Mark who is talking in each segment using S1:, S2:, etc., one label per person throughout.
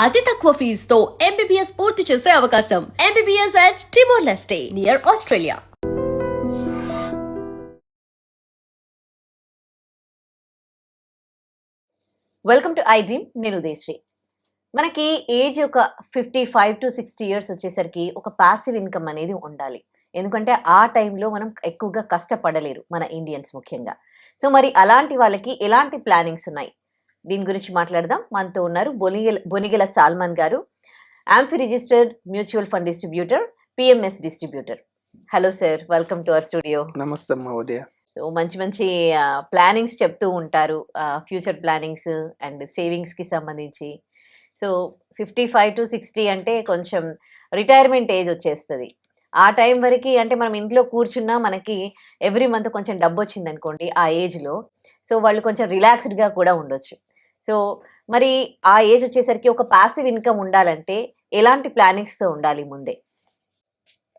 S1: అతి తక్కువ ఫీజుతో ఎంబీబీఎస్ పూర్తి చేసే అవకాశం. MBBS at Timor-Leste near Australia.
S2: Welcome to I dream. నేను ఉదయశ్రీ. మనకి ఏజ్ ఒక 55 to 60 ఇయర్స్ వచ్చేసరికి ఒక పాసివ్ ఇన్కమ్ అనేది ఉండాలి. ఎందుకంటే ఆ టైంలో మనం ఎక్కువగా కష్టపడలేరు మన ఇండియన్స్ ముఖ్యంగా. సో మరి అలాంటి వాళ్ళకి ఎలాంటి ప్లానింగ్స్ ఉన్నాయి, దీని గురించి మాట్లాడదాం. మనతో ఉన్నారు బొనిగెల సాల్మన్ గారు, amphi registered mutual fund distributor, PMS distributor. Hello sir, welcome to our studio.
S3: నమస్తే అమ్మా ఉదయ.
S2: సో మంచి మంచి ప్లానింగ్స్ చెప్తూ ఉంటారు, ఫ్యూచర్ ప్లానింగ్స్ అండ్ సేవింగ్స్కి సంబంధించి. సో 55 to 60 అంటే కొంచెం రిటైర్మెంట్ ఏజ్ వచ్చేస్తుంది. ఆ టైం వరకు అంటే మనం ఇంట్లో కూర్చున్నా మనకి ఎవ్రీ మంత్ కొంచెం డబ్బు వచ్చింది అనుకోండి ఆ ఏజ్లో, సో వాళ్ళు కొంచెం రిలాక్స్డ్గా కూడా ఉండొచ్చు. సో మరి ఆ ఏజ్ వచ్చేసరికి ఒక పాసివ్ ఇన్కమ్ ఉండాలంటే ఎలాంటి ప్లానింగ్స్తో ఉండాలి ముందే?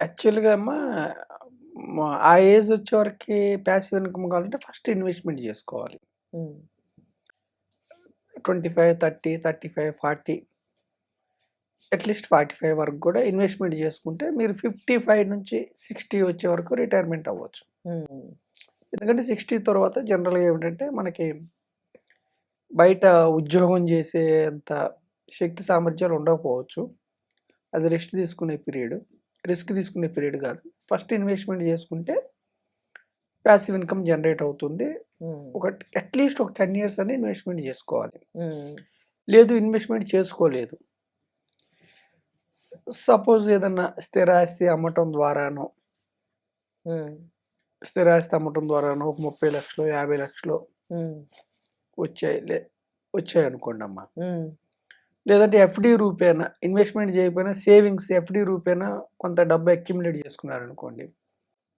S3: యాక్చువల్గా అమ్మా ఆ ఏజ్ వచ్చేవరకు ప్యాసివ్ ఇన్కమ్ కావాలంటే ఫస్ట్ ఇన్వెస్ట్మెంట్ చేసుకోవాలి. 25, 30, 35, 40, అట్లీస్ట్ 45 వరకు కూడా ఇన్వెస్ట్మెంట్ చేసుకుంటే మీరు 55 నుంచి 60 వచ్చే వరకు రిటైర్మెంట్ అవ్వచ్చు. ఎందుకంటే 60 తర్వాత జనరల్గా ఏమిటంటే మనకి బయట ఉద్యోగం చేసేంత శక్తి సామర్థ్యాలు ఉండకపోవచ్చు. అది రిస్క్ తీసుకునే పీరియడ్ కాదు. ఫస్ట్ ఇన్వెస్ట్మెంట్ చేసుకుంటే ప్యాసివ్ ఇన్కమ్ జనరేట్ అవుతుంది. ఒక అట్లీస్ట్ ఒక 10 years అని ఇన్వెస్ట్మెంట్ చేసుకోవాలి. లేదు ఇన్వెస్ట్మెంట్ చేసుకోలేదు, సపోజ్ ఏదన్నా స్థిరాస్తి అమ్మటం ద్వారానో ఒక 30 లక్షలు 50 లక్షలు వచ్చాయి అనుకోండి అమ్మా. లేదంటే ఎఫ్డి రూపేనా ఇన్వెస్ట్మెంట్ చేయకపోయినా సేవింగ్స్ ఎఫ్డి రూపేనా కొంత డబ్బు అక్యుములేట్ చేసుకున్నారనుకోండి,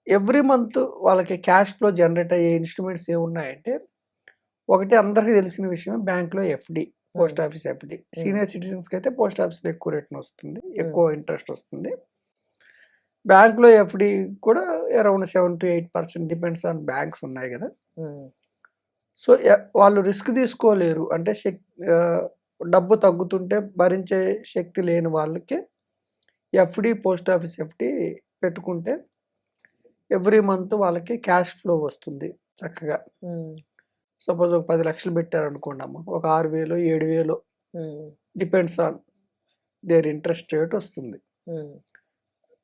S3: ఎవ్రీ మంత్ వాళ్ళకి క్యాష్ ఫ్లో జనరేట్ అయ్యే ఇన్స్ట్రుమెంట్స్ ఏమున్నాయంటే, ఒకటి అందరికీ తెలిసిన విషయం బ్యాంక్లో FD, post office FD. Senior సిటిజన్స్కి అయితే పోస్ట్ ఆఫీస్లో ఎక్కువ రేట్ని వస్తుంది, ఎక్కువ ఇంట్రెస్ట్ వస్తుంది. బ్యాంక్లో ఎఫ్డి కూడా around 7 to 8% depends on banks ఉన్నాయి కదా. సో వాళ్ళు రిస్క్ తీసుకోలేరు, అంటే డబ్బు తగ్గుతుంటే భరించే శక్తి లేని వాళ్ళకి ఎఫ్డి, పోస్ట్ ఆఫీస్ ఎఫ్డి పెట్టుకుంటే ఎవ్రీ మంత్ వాళ్ళకి క్యాష్ ఫ్లో వస్తుంది చక్కగా. సపోజ్ ఒక 10 లక్షలు పెట్టారనుకోండి అమ్మ, ఒక 6,000 7,000 depends on their interest rate వస్తుంది.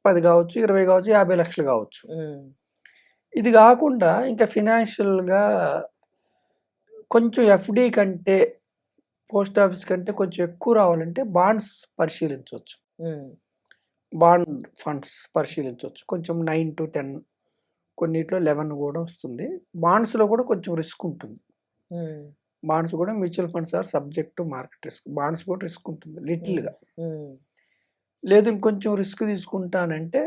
S3: 10 కావచ్చు, 20 కావచ్చు, 50 లక్షలు కావచ్చు. ఇది కాకుండా ఇంకా ఫినాన్షియల్గా కొంచెం ఎఫ్డి కంటే పోస్ట్ ఆఫీస్ కంటే కొంచెం ఎక్కువ రావాలంటే బాండ్స్ పరిశీలించవచ్చు, బాండ్ ఫండ్స్ పరిశీలించవచ్చు. కొంచెం 9 to 10, కొన్నిట్లో 11 కూడా వస్తుంది. బాండ్స్లో కూడా కొంచెం రిస్క్ ఉంటుంది. బాండ్స్ కూడా mutual funds are subject to market risk. Bonds కూడా రిస్క్ ఉంటుంది లిటిల్గా. లేదు ఇంకొంచెం రిస్క్ తీసుకుంటానంటే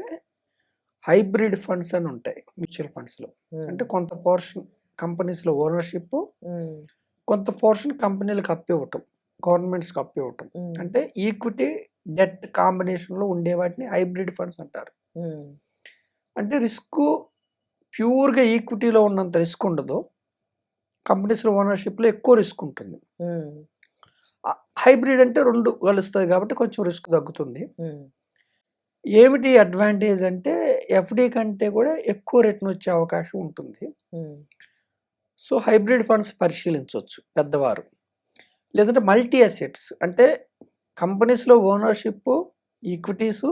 S3: హైబ్రిడ్ ఫండ్స్ అని ఉంటాయి మ్యూచువల్ ఫండ్స్లో. అంటే కొంత పోర్షన్ కంపెనీస్లో ఓనర్షిప్, కొంత పోర్షన్ కంపెనీలకు అప్పివ్వటం, గవర్నమెంట్స్కి అప్పివ్వటం. అంటే ఈక్విటీ డెట్ కాంబినేషన్లో ఉండే వాటిని హైబ్రిడ్ ఫండ్స్ అంటారు. అంటే రిస్క్ ప్యూర్గా ఈక్విటీలో ఉన్నంత రిస్క్ ఉండదు, కంపెనీస్లో ఓనర్షిప్లో ఎక్కువ రిస్క్ ఉంటుంది. హైబ్రిడ్ అంటే రెండు కలుస్తుంది కాబట్టి కొంచెం రిస్క్ తగ్గుతుంది. ఏమిటి అడ్వాంటేజ్ అంటే ఎఫ్డి కంటే కూడా ఎక్కువ రిటర్న్ వచ్చే అవకాశం ఉంటుంది. సో హైబ్రిడ్ ఫండ్స్ పరిశీలించవచ్చు పెద్దవారు. లేదంటే మల్టీ అసెట్స్ అంటే కంపెనీస్లో ఓనర్షిప్, ఈక్విటీసు,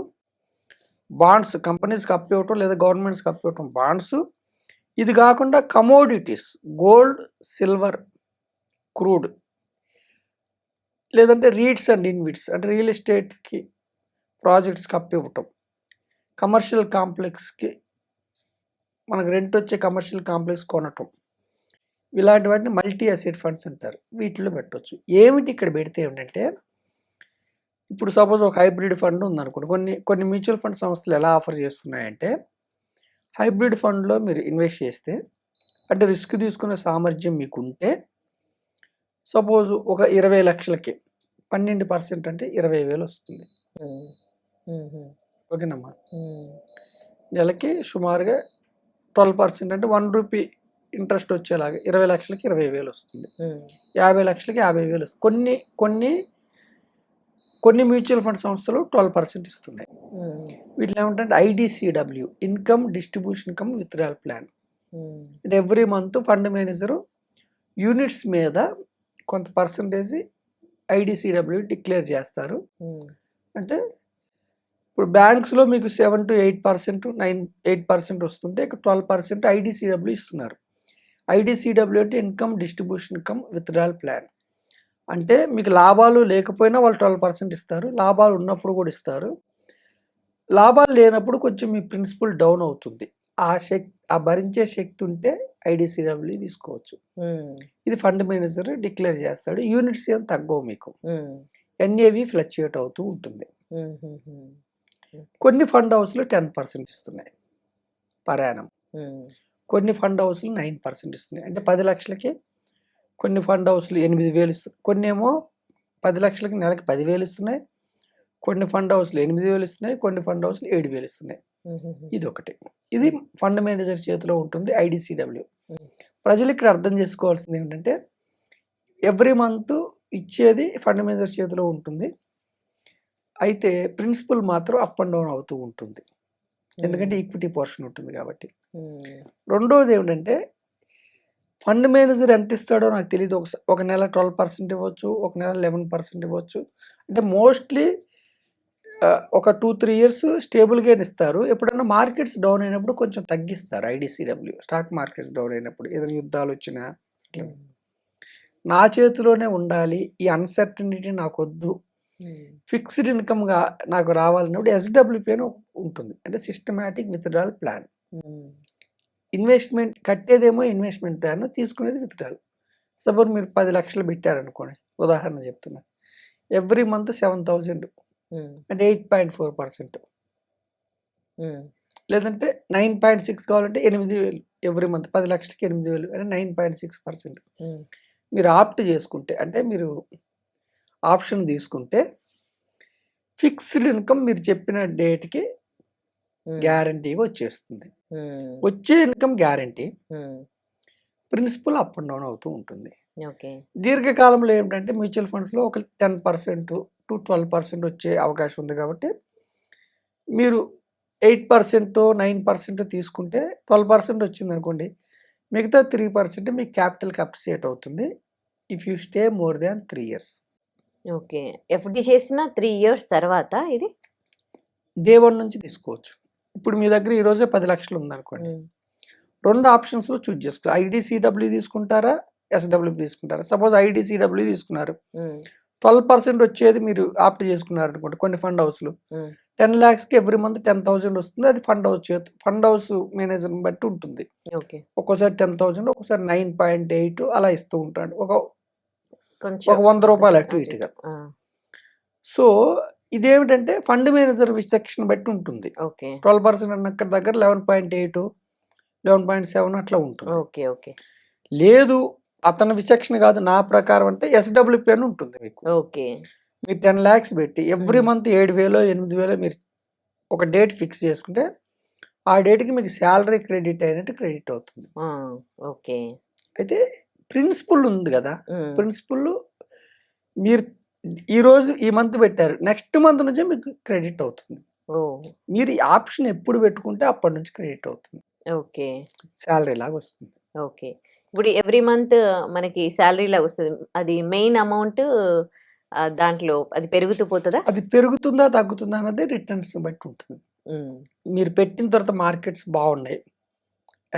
S3: బాండ్స్, కంపెనీస్కి అప్పివ్వటం లేదా గవర్నమెంట్స్కి అప్పివ్వటం బాండ్స్. ఇది కాకుండా కమోడిటీస్, గోల్డ్, సిల్వర్, క్రూడ్, లేదంటే రీట్స్ అండ్ ఇన్విట్స్ అంటే రియల్ ఎస్టేట్కి ప్రాజెక్ట్స్కి అప్పివ్వటం, కమర్షియల్ కాంప్లెక్స్కి మనకు రెంట్ వచ్చే కమర్షియల్ కాంప్లెక్స్ కొనటం, ఇలాంటి వాటిని మల్టీ అసెట్ ఫండ్స్ అంటారు. వీటిలో పెట్టవచ్చు. ఏమిటి ఇక్కడ పెడితే ఏమిటంటే, ఇప్పుడు సపోజ్ ఒక హైబ్రిడ్ ఫండ్ ఉందనుకోండి, కొన్ని మ్యూచువల్ ఫండ్ సంస్థలు ఎలా ఆఫర్ చేస్తున్నాయంటే, హైబ్రిడ్ ఫండ్లో మీరు ఇన్వెస్ట్ చేస్తే అంటే రిస్క్ తీసుకునే సామర్థ్యం మీకు ఉంటే, సపోజ్ ఒక 20 లక్షలకి 12% అంటే 20,000 వస్తుంది. ఓకేనమ్మా. నెలకి సుమారుగా 12% అంటే 1 రూపీ ఇంట్రెస్ట్ వచ్చేలాగా 20 లక్షలకి 20,000 వస్తుంది. 50 లక్షలకి 50,000 వస్తుంది. కొన్ని కొన్ని మ్యూచువల్ ఫండ్ సంస్థలు 12% ఇస్తున్నాయి. వీటిలో ఏమంటే IDCW, income distribution cum withdrawal plan. అంటే every month fund manager units మీద కొంత పర్సంటేజ్ ఐడిసిడబ్ల్యూ డిక్లేర్ చేస్తారు. అంటే ఇప్పుడు బ్యాంక్స్లో మీకు 7 to 8%, 8% వస్తుంటే ఇక్కడ 12% ఐడిసిడబ్ల్యూ ఇస్తున్నారు. ఐడిసిడబ్ల్యూ అంటే income distribution cum withdrawal plan. అంటే మీకు లాభాలు లేకపోయినా వాళ్ళు 12% ఇస్తారు, లాభాలు ఉన్నప్పుడు కూడా ఇస్తారు. లాభాలు లేనప్పుడు కొంచెం మీ ప్రిన్సిపల్ డౌన్ అవుతుంది. ఆ భరించే శక్తి ఉంటే ఐడిసిడబ్ల్యూ తీసుకోవచ్చు. ఇది ఫండ్ మేనేజర్ డిక్లేర్ చేస్తాడు. యూనిట్స్ ఏం తగ్గవు మీకు. ఎన్ఏవి ఫ్లక్చుయేట్ అవుతూ ఉంటుంది. కొన్ని ఫండ్ హౌస్లు 10% ఇస్తున్నాయి పరాయణం. కొన్ని ఫండ్ హౌస్లు 9% ఇస్తున్నాయి. అంటే 10 లక్షలకి కొన్ని ఫండ్ హౌస్లు 8,000 ఇస్తున్నాయి. కొన్ని ఏమో 10 లక్షలకి నెలకి 10,000 ఇస్తున్నాయి. కొన్ని ఫండ్ హౌస్లు 8,000 ఇస్తున్నాయి. కొన్ని ఫండ్ హౌస్లు 7,000 ఇస్తున్నాయి. ఇది ఒకటి. ఇది ఫండ్ మేనేజర్ చేతిలో ఉంటుంది ఐడిసిడబ్ల్యూ. ప్రజలు ఇక్కడ అర్థం చేసుకోవాల్సింది ఏంటంటే ఎవ్రీ మంత్ ఇచ్చేది ఫండ్ మేనేజర్ చేతిలో ఉంటుంది. అయితే ప్రిన్సిపల్ మాత్రం అప్ అండ్ డౌన్ అవుతూ ఉంటుంది. ఎందుకంటే ఈక్విటీ పోర్షన్ ఉంటుంది కాబట్టి. రెండోది ఏమిటంటే ఫండ్ మేనేజర్ ఎంత ఇస్తాడో నాకు తెలియదు. ఒక నెల 12% ఇవ్వచ్చు, ఒక నెల 11% ఇవ్వచ్చు. అంటే మోస్ట్లీ ఒక 2-3 ఇయర్స్ స్టేబుల్గా ఇస్తారు. ఎప్పుడైనా మార్కెట్స్ డౌన్ అయినప్పుడు కొంచెం తగ్గిస్తారు ఐడిసిడబ్ల్యూ. స్టాక్ మార్కెట్స్ డౌన్ అయినప్పుడు ఏదైనా యుద్ధాలు వచ్చినా నా చేతిలోనే ఉండాలి, ఈ అన్సర్టనిటీ నాకు వద్దు, ఫిక్స్డ్ ఇన్కమ్గా నాకు రావాలన్నప్పుడు ఎస్డబ్ల్యూపీ అని ఉంటుంది. అంటే సిస్టమాటిక్ విత్డ్రాయల్ ప్లాన్. ఇన్వెస్ట్మెంట్ కట్టేదేమో ఇన్వెస్ట్మెంట్ ప్లాన్, తీసుకునేది విత్డ్రాయల్. సపోజ్ మీరు 10 లక్షలు పెట్టారనుకోండి, ఉదాహరణ చెప్తున్నా. ఎవ్రీ మంత్ 7,000 అంటే 8.4%, లేదంటే 9.6 కావాలంటే 8,000 ఎవ్రీ మంత్. 10 లక్షలకి 8,000 అంటే 9.6%. మీరు ఆప్ట్ చేసుకుంటే, అంటే మీరు ఆప్షన్ తీసుకుంటే ఫిక్స్డ్ ఇన్కమ్ మీరు చెప్పిన డేట్కి గ్యారంటీగా వచ్చేస్తుంది. వచ్చే income guarantee, principal up and down అవుతూ ఉంటుంది. దీర్ఘకాలంలో ఏంటంటే మ్యూచువల్ ఫండ్స్లో ఒక 10% to 12% వచ్చే అవకాశం ఉంది. కాబట్టి మీరు 8%, 9% తీసుకుంటే 12% వచ్చింది అనుకోండి, మిగతా 3% మీకు క్యాపిటల్కి అప్రిసియేట్ అవుతుంది if you stay more than 3 years.
S2: Okay. FD చేసిన 3 ఇయర్స్ తర్వాత ఇది
S3: డే 1 నుంచి తీసుకోవచ్చు. ఇప్పుడు మీ దగ్గర ఈరోజే 10 లక్షలు ఉందనుకోండి, 2 ఆప్షన్స్లో చూజ్ చేసుకో. ఐడిసిడబ్ల్యూ తీసుకుంటారా, ఎస్డబ్ల్యూపీ తీసుకుంటారా? సపోజ్ ఐడిసిడబ్ల్యూ తీసుకున్నారు, 12% వచ్చేది మీరు ఆప్ట్ చేసుకున్నారు అనుకోండి. కొన్ని ఫండ్ హౌస్లు 10 lakhsకి ఎవ్రీ మంత్ 10,000 వస్తుంది. అది ఫండ్ హౌస్ మేనేజర్ని బట్టి ఉంటుంది. ఒక్కోసారి 10,000, ఒక్కోసారి 9.8 అలా ఇస్తూ ఉంటాడు. ఒక ₹100 అటు ఇటుగా. సో ఇదేమిటంటే ఫండ్ మేనేజర్ విచక్షణ బట్టి ఉంటుంది. 12% అన్న దగ్గర 11.8, 11.7 అట్లా ఉంటుంది. లేదు అతని విచక్షణ కాదు, నా ప్రకారం అంటే ఎస్డబ్ల్యూపీ అని ఉంటుంది మీకు. మీరు 10 lakhs పెట్టి ఎవ్రీ మంత్ 7,000, 8,000 మీరు ఒక డేట్ ఫిక్స్ చేసుకుంటే ఆ డేట్కి మీకు శాలరీ క్రెడిట్ అయినట్టు క్రెడిట్ అవుతుంది. అయితే ప్రిన్సిపల్ ఉంది కదా, ప్రిన్సిపల్ మీరు ఈరోజు ఈ మంత్ పెట్టారు, నెక్స్ట్ మంత్ నుంచే మీకు క్రెడిట్ అవుతుంది. మీరు ఈ ఆప్షన్ ఎప్పుడు పెట్టుకుంటే అప్పటి నుంచి క్రెడిట్ అవుతుంది. శాలరీ లాగా వస్తుంది.
S2: ఇప్పుడు ఎవ్రీ మంత్ మనకి శాలరీ లాగా వస్తుంది. అది మెయిన్ అమౌంట్ దాంట్లో అది పెరుగుతూ పోతుందా?
S3: అది పెరుగుతుందా తగ్గుతుందా అన్నది రిటర్న్స్ బట్టి ఉంటుంది. మీరు పెట్టిన తర్వాత మార్కెట్స్ బాగున్నాయి,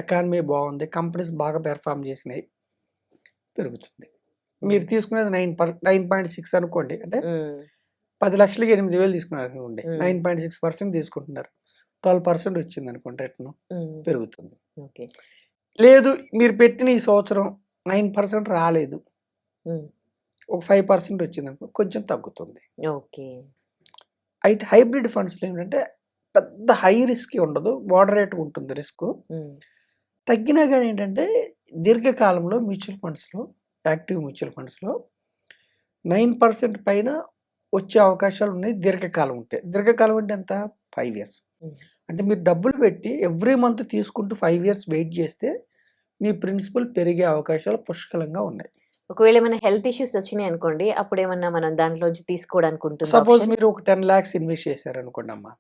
S3: ఎకానమీ బాగుంది, కంపెనీస్ బాగా పెర్ఫామ్ చేసినాయి, పెరుగుతుంది. మీరు తీసుకునేది 9.6 అనుకోండి, అంటే 10 లక్షలకి 8,000 తీసుకున్నారు అనుకోండి, 9.6% తీసుకుంటున్నారు, 12% వచ్చింది అనుకోండి, రిటర్న్ పెరుగుతుంది. లేదు మీరు పెట్టిన ఈ సంవత్సరం 9% రాలేదు, ఒక 5% వచ్చింది అనుకో, కొంచెం తగ్గుతుంది. అయితే హైబ్రిడ్ ఫండ్స్లో ఏంటంటే పెద్ద హై రిస్క్ ఉండదు, మోడరేట్గా ఉంటుంది రిస్క్. తగ్గినా కానీ ఏంటంటే దీర్ఘకాలంలో మ్యూచువల్ ఫండ్స్లో, యాక్టివ్ మ్యూచువల్ ఫండ్స్లో 9% పైన వచ్చే అవకాశాలు ఉన్నాయి. దీర్ఘకాలం ఉంటే, దీర్ఘకాలం అంటే ఎంత? 5 years. అంటే మీరు డబ్బులు పెట్టి ఎవ్రీ మంత్ తీసుకుంటూ 5 years వెయిట్ చేస్తే మీ ప్రిన్సిపల్ పెరిగే అవకాశాలు పుష్కలంగా ఉన్నాయి.
S2: ఒకవేళ ఏమైనా హెల్త్ ఇష్యూస్ వచ్చినాయి అనుకోండి, అప్పుడు ఏమన్నా మనం దాంట్లోంచి తీసుకోవడానికి ఉంటుంది
S3: సపోజ్
S2: option?
S3: మీరు ఒక 10 lakhs ఇన్వెస్ట్ చేశారు అనుకోండి అమ్మా,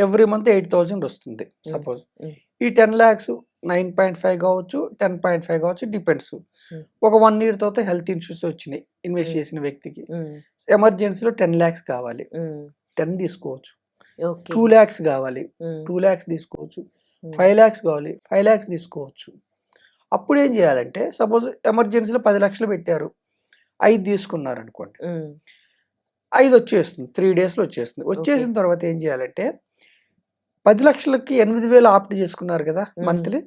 S3: ఎవ్రీ మంత్ 8,000 వస్తుంది సపోజ్.
S2: Mm.
S3: ఈ 10 lakhs 9.5 కావచ్చు, 10.5 కావచ్చు, డిపెండ్స్. ఒక 1 year తర్వాత హెల్త్ ఇష్యూస్ వచ్చినాయి ఇన్వెస్ట్ చేసిన వ్యక్తికి, ఎమర్జెన్సీలో 10 lakhs కావాలి, 10 తీసుకోవచ్చు.
S2: ఓకే.
S3: 2 lakhs కావాలి, 2 lakhs తీసుకోవచ్చు. 5 lakhs కావాలి, 5 lakhs తీసుకోవచ్చు. అప్పుడు ఏం చేయాలంటే, సపోజ్ ఎమర్జెన్సీలో 10 లక్షలు పెట్టారు, 5 తీసుకున్నారు అనుకోండి, 5 వచ్చేస్తుంది, 3 daysలో వచ్చేస్తుంది. వచ్చేసిన తర్వాత ఏం చేయాలంటే, 10 లక్షలకి 8,000 ఆప్ట్ చేసుకున్నారు కదా మంత్లీ,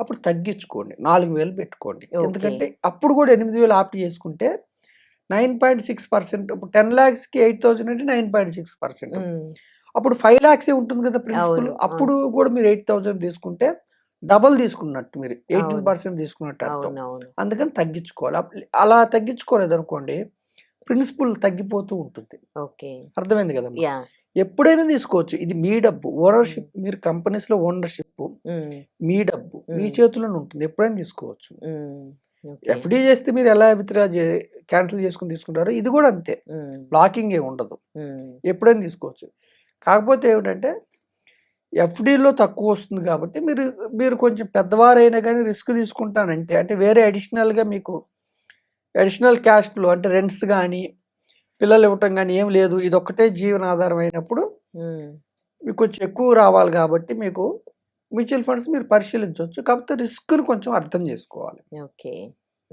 S3: అప్పుడు తగ్గించుకోండి, 4,000 పెట్టుకోండి. ఎందుకంటే అప్పుడు కూడా 8,000 ఆప్ట్ చేసుకుంటే 9.6%. ఇప్పుడు 10 lakhsకి 8,000 అంటే 9.6%. అప్పుడు 5 lakhs ఉంటుంది కదా ప్రిన్సిపల్.
S2: అవును,
S3: అప్పుడు కూడా మీరు 8,000 తీసుకుంటే డబల్ తీసుకున్నట్టు, మీరు 18% తీసుకున్నట్టు అర్థం.
S2: అవునవును.
S3: అందుకని తగ్గించుకోవాలి. అలా తగ్గించుకోలేదు అనుకోండి, ప్రిన్సిపల్ తగ్గిపోతూ ఉంటుంది.
S2: ఓకే.
S3: అర్థమైంది కదా?
S2: యా.
S3: ఎప్పుడైనా తీసుకోవచ్చు, ఇది మీ డబ్బు, ఓనర్షిప్. మీరు కంపెనీస్ లో ఓనర్షిప్ మీ డబ్బు మీ చేతిలోనే ఉంటుంది, ఎప్పుడైనా తీసుకోవచ్చు. ఎఫ్డి చేస్తే మీరు ఎలా విత్డ్రా క్యాన్సిల్ చేసుకుని తీసుకుంటారో, ఇది కూడా అంతే, బ్లాకింగ్ ఏమి ఉండదు, ఎప్పుడైనా తీసుకోవచ్చు. కాకపోతే ఏమిటంటే ఎఫ్డీలో తక్కువ వస్తుంది కాబట్టి మీరు కొంచెం పెద్దవారైనా కానీ రిస్క్ తీసుకుంటానంటే, అంటే వేరే అడిషనల్గా మీకు అడిషనల్ క్యాష్ ఫ్లో అంటే రెంట్స్ కానీ పిల్లలు ఇవ్వటం కానీ ఏం లేదు, ఇది ఒక్కటే జీవనాధారం అయినప్పుడు మీకు కొంచెం ఎక్కువ రావాలి కాబట్టి మీకు మ్యూచువల్ ఫండ్స్ మీరు పరిశీలించవచ్చు. కాకపోతే రిస్క్ను కొంచెం అర్థం చేసుకోవాలి.
S2: ఓకే.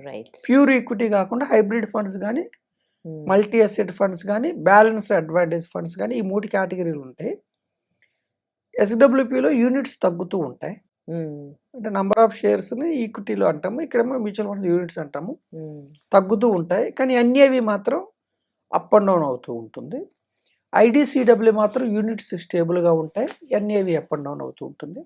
S2: రైట్.
S3: ప్యూర్ ఈక్విటీ కాకుండా హైబ్రిడ్ ఫండ్స్ కానీ, మల్టీ అసెట్ ఫండ్స్ కానీ, బ్యాలెన్స్డ్ అడ్వాంటేజ్ ఫండ్స్ కానీ, ఈ 3 కేటగిరీలు ఉంటాయి. ఎస్డబ్ల్యూపీలో యూనిట్స్ తగ్గుతూ ఉంటాయి, అంటే నంబర్ ఆఫ్ షేర్స్ని ఈక్విటీలో అంటాము, ఇక్కడేమో మ్యూచువల్ ఫండ్స్ యూనిట్స్ అంటాము, తగ్గుతూ ఉంటాయి. కానీ అవి మాత్రం అప్ అండ్ డౌన్ అవుతూ ఉంటుంది. ఐడిసిడబ్ల్యూ మాత్రం యూనిట్స్ స్టేబుల్గా ఉంటాయి, అవి అప్ అండ్ డౌన్ అవుతూ ఉంటుంది.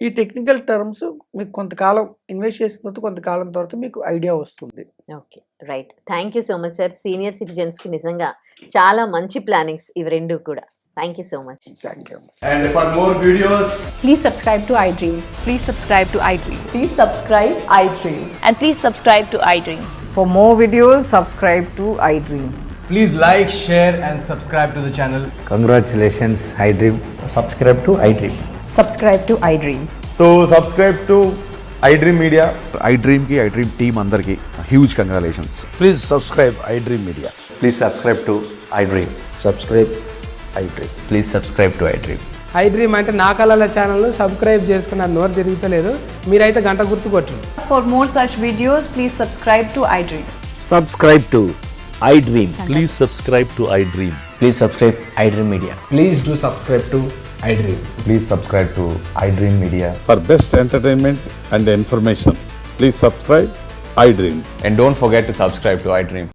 S3: ఈ టెక్నికల్ టర్మ్స్ మీకు కొంతకాలం ఇన్వెస్ట్ చేసిన తర్వాత కొంతకాలం తర్వాత మీకు ఐడియా వస్తుంది.
S2: Okay. Right. Thank you so much sir. Senior సిటిజన్స్కి నిజంగా చాలా మంచి ప్లానింగ్స్ ఇవి రెండు కూడా. Thank you so much.
S3: Thank you.
S4: And for more videos,
S5: Please subscribe to iDream.
S6: Please subscribe to iDream.
S5: Please subscribe iDream.
S6: And please subscribe to iDream.
S5: For more videos, subscribe to iDream.
S4: please like, share and subscribe to the channel.
S7: Congratulations, iDream.
S8: Subscribe to iDream.
S5: Subscribe to iDream.
S4: So subscribe to iDream Media.
S9: iDream ki iDream team andarki huge congratulations.
S7: Please subscribe iDream Media.
S8: Please subscribe to iDream.
S7: Subscribe iDream.
S8: Please subscribe to iDream.
S10: iDream అంటే నా కళల ఛానల్ను subscribe చేసుకున్న నోరు తిరుగుతలేదు, మీరైతే గంట గుర్తు కొట్టండి.
S6: For more such videos, please subscribe to iDream.
S7: Subscribe to iDream.
S11: Please subscribe to iDream.
S8: Please subscribe iDream Media.
S4: Please do subscribe to iDream.
S8: Please subscribe to iDream Media.
S9: For best entertainment and information, please subscribe iDream.
S8: And don't forget to subscribe to iDream.